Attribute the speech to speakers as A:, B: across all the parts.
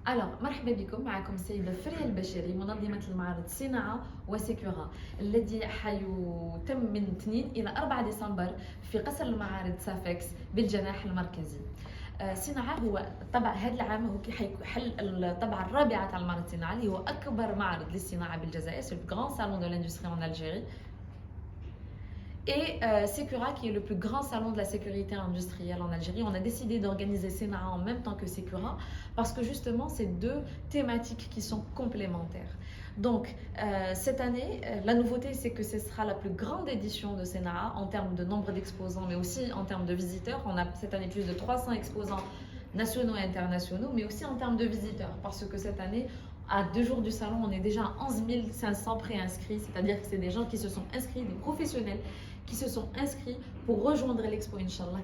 A: Alors, مرحبا بكم معكم السيدة فريا البشري منظمة المعرض صناعة وسيكورا الذي حيتم من 2 إلى 4 ديسمبر في قصر المعارض سافكس بالجناح المركزي. صناعة هو طبعا هذا العام هو حيحل الطبعة الرابعة تاع المعرض صناعة اللي هو أكبر معرض للصناعة بالجزائر، c'est le grand salon de l'industrie en Algérie. Et Secura, qui est le plus grand salon de la sécurité industrielle en Algérie, on a décidé d'organiser Senaa en même temps que Secura parce que justement, c'est deux thématiques qui sont complémentaires. Donc, cette année, la nouveauté, c'est que ce sera la plus grande édition de Senaa en termes de nombre d'exposants, mais aussi en termes de visiteurs. On a cette année plus de 300 exposants nationaux et internationaux, mais aussi en termes de visiteurs, parce que cette année, à 2 jours du salon, on est déjà à 11 500 préinscrits, c'est-à-dire que c'est des gens qui se sont inscrits, des professionnels qui se sont inscrits pour rejoindre l'expo, Inch'Allah,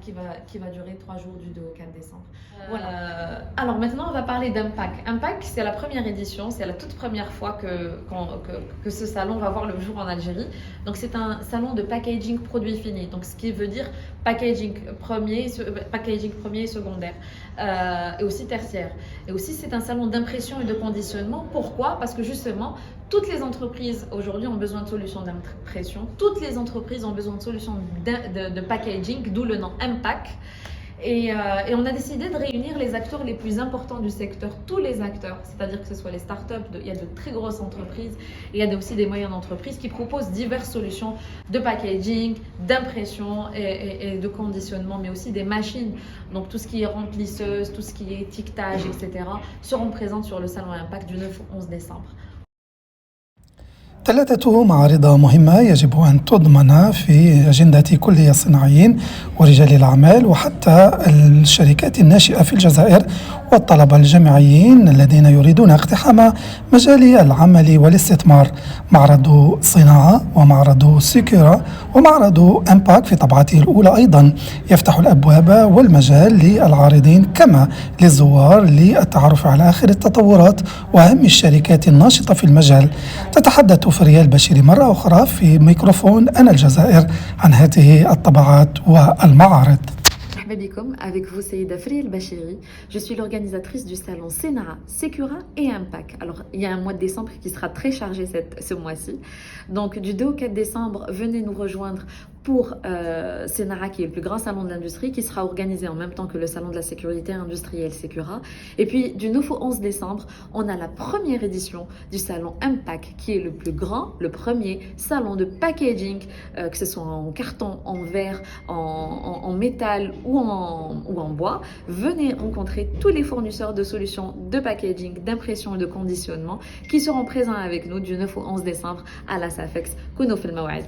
A: qui va durer 3 jours du 2 au 4 décembre. Voilà. Alors maintenant, on va parler d'Impact. Impact, c'est la première édition, c'est la toute première fois que ce salon va voir le jour en Algérie. Donc c'est un salon de packaging produits finis, donc ce qui veut dire packaging premier et secondaire, et aussi tertiaire. Et aussi c'est un salon d'impression et de conditionnement. Pourquoi? Parce que justement, toutes les entreprises aujourd'hui ont besoin de solutions d'impression, toutes les entreprises ont besoin de solutions de packaging, d'où le nom Impact. Et on a décidé de réunir les acteurs les plus importants du secteur, tous les acteurs, c'est-à-dire que ce soit les startups, il y a de très grosses entreprises, il y a aussi des moyennes entreprises qui proposent diverses solutions de packaging, d'impression et de conditionnement, mais aussi des machines. Donc tout ce qui est remplisseuse, tout ce qui est étiquetage, etc. seront présentes sur le salon Impact du 9 au 11 décembre.
B: 3 معارض مهمة يجب أن تضمن في أجندة كل الصناعيين ورجال الأعمال وحتى الشركات الناشئة في الجزائر والطلبة الجامعيين الذين يريدون اقتحام مجال العمل والاستثمار. معرض صناعة ومعرض سيكورا ومعرض إمباك في طبعته الأولى أيضا يفتح الأبواب والمجال للعارضين كما للزوار للتعرف على آخر التطورات وأهم الشركات الناشطة في المجال. تتحدث فريا البشري مرة أخرى في ميكروفون أنا الجزائر عن هذه الطبعات والمعارض.
A: Avec vous, Seïda Friel Bachiri. Je suis l'organisatrice du salon Senaa, Secura et Impact. Alors, il y a un mois de décembre qui sera très chargé ce mois-ci. Donc, du 2 au 4 décembre, venez nous rejoindre pour Senaa, qui est le plus grand salon de l'industrie, qui sera organisé en même temps que le salon de la sécurité industrielle Secura. Et puis, du 9 au 11 décembre, on a la première édition du salon Impact, qui est le plus grand, le premier salon de packaging, que ce soit en carton, en verre, en métal ou en bois. Venez rencontrer tous les fournisseurs de solutions de packaging, d'impression et de conditionnement qui seront présents avec nous du 9 au 11 décembre à la SAFEX Kounouf El Mawad.